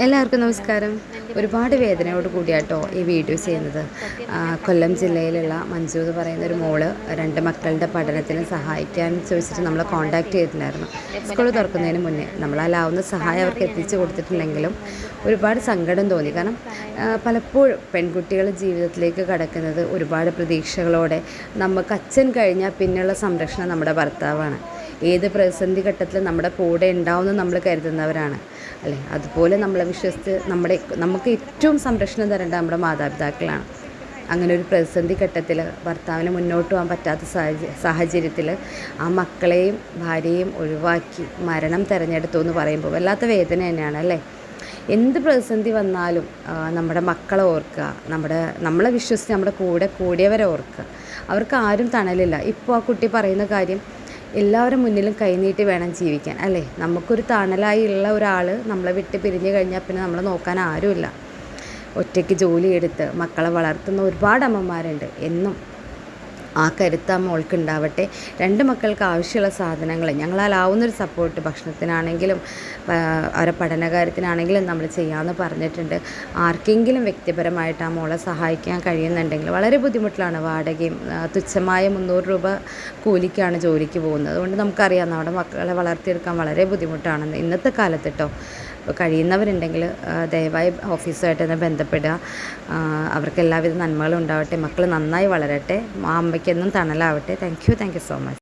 എല്ലാവർക്കും നമസ്കാരം. ഒരുപാട് വേദനയോട് കൂടിയാട്ടോ ഈ വീഡിയോ ചെയ്യുന്നത്. കൊല്ലം ജില്ലയിലുള്ള മഞ്ജു എന്ന് പറയുന്ന ഒരു മോള് 2 മക്കളുടെ പഠനത്തിന് സഹായിക്കാൻ ചോദിച്ചിട്ട് നമ്മളെ കോൺടാക്റ്റ് ചെയ്തിട്ടുണ്ടായിരുന്നു. സ്കൂൾ തുറക്കുന്നതിന് മുന്നേ നമ്മളാലാവുന്ന സഹായം അവർക്ക് എത്തിച്ചു കൊടുത്തിട്ടുണ്ടെങ്കിലും ഒരുപാട് സങ്കടം തോന്നി. കാരണം പലപ്പോഴും പെൺകുട്ടികൾ ജീവിതത്തിലേക്ക് കടക്കുന്നത് ഒരുപാട് പ്രതീക്ഷകളോടെ. നമുക്ക് അച്ഛൻ കഴിഞ്ഞാൽ പിന്നെയുള്ള സംരക്ഷണം നമ്മുടെ ഭർത്താവാണ്. ഏത് പ്രതിസന്ധി ഘട്ടത്തിലും നമ്മുടെ കൂടെ ഉണ്ടാവുമെന്ന് നമ്മൾ കരുതുന്നവരാണ് അല്ലേ. അതുപോലെ നമ്മളെ വിശ്വസിച്ച് നമുക്ക് ഏറ്റവും സംരക്ഷണം തരേണ്ടത് നമ്മുടെ മാതാപിതാക്കളാണ്. അങ്ങനെ ഒരു പ്രതിസന്ധി ഘട്ടത്തിൽ ഭർത്താവിന് മുന്നോട്ട് പോകാൻ പറ്റാത്ത സാഹചര്യത്തിൽ ആ മക്കളെയും ഭാര്യയെയും ഒഴിവാക്കി മരണം തിരഞ്ഞെടുത്തു എന്ന് പറയുമ്പോൾ വല്ലാത്ത വേദന തന്നെയാണ് അല്ലേ. എന്ത് പ്രതിസന്ധി വന്നാലും നമ്മുടെ മക്കളെ ഓർക്കുക, നമ്മളെ വിശ്വസിച്ച് നമ്മുടെ കൂടെ കൂടിയവരെ ഓർക്കുക. അവർക്ക് ആരും തണലില്ല. ഇപ്പോൾ ആ കുട്ടി പറയുന്ന കാര്യം, എല്ലാവരും മുന്നിലും കൈനീട്ടി വേണം ജീവിക്കാൻ അല്ലേ. നമുക്കൊരു തണലായി ഉള്ള ഒരാൾ നമ്മളെ വിട്ട് പിരിഞ്ഞു കഴിഞ്ഞാൽ പിന്നെ നമ്മളെ നോക്കാൻ ആരുമില്ല. ഒറ്റയ്ക്ക് ജോലിയെടുത്ത് മക്കളെ വളർത്തുന്ന ഒരുപാട് അമ്മമാരുണ്ട്. എന്നും ആ കരുത്ത് ആ മോൾക്ക് ഉണ്ടാവട്ടെ. 2 മക്കൾക്ക് ആവശ്യമുള്ള സാധനങ്ങൾ ഞങ്ങളാലാവുന്നൊരു സപ്പോർട്ട്, ഭക്ഷണത്തിനാണെങ്കിലും അവരുടെ പഠനകാര്യത്തിനാണെങ്കിലും നമ്മൾ ചെയ്യാമെന്ന് പറഞ്ഞിട്ടുണ്ട്. ആർക്കെങ്കിലും വ്യക്തിപരമായിട്ട് ആ മോളെ സഹായിക്കാൻ കഴിയുന്നുണ്ടെങ്കിൽ, വളരെ ബുദ്ധിമുട്ടിലാണ്. വാടകയും തുച്ഛമായ 300 രൂപ കൂലിക്കാണ് ജോലിക്ക് പോകുന്നത്. അതുകൊണ്ട് നമുക്കറിയാം നമ്മുടെ മക്കളെ വളർത്തിയെടുക്കാൻ വളരെ ബുദ്ധിമുട്ടാണെന്ന് ഇന്നത്തെ കാലത്ത് കേട്ടോ. അപ്പോൾ കഴിയുന്നവരുണ്ടെങ്കിൽ ദയവായി ഓഫീസുമായിട്ട് തന്നെ ബന്ധപ്പെടുക. അവർക്ക് എല്ലാവിധ നന്മകളും ഉണ്ടാവട്ടെ. മക്കൾ നന്നായി വളരട്ടെ. ആ അമ്മയ്ക്കെന്നും തണലാവട്ടെ. Thank you so much.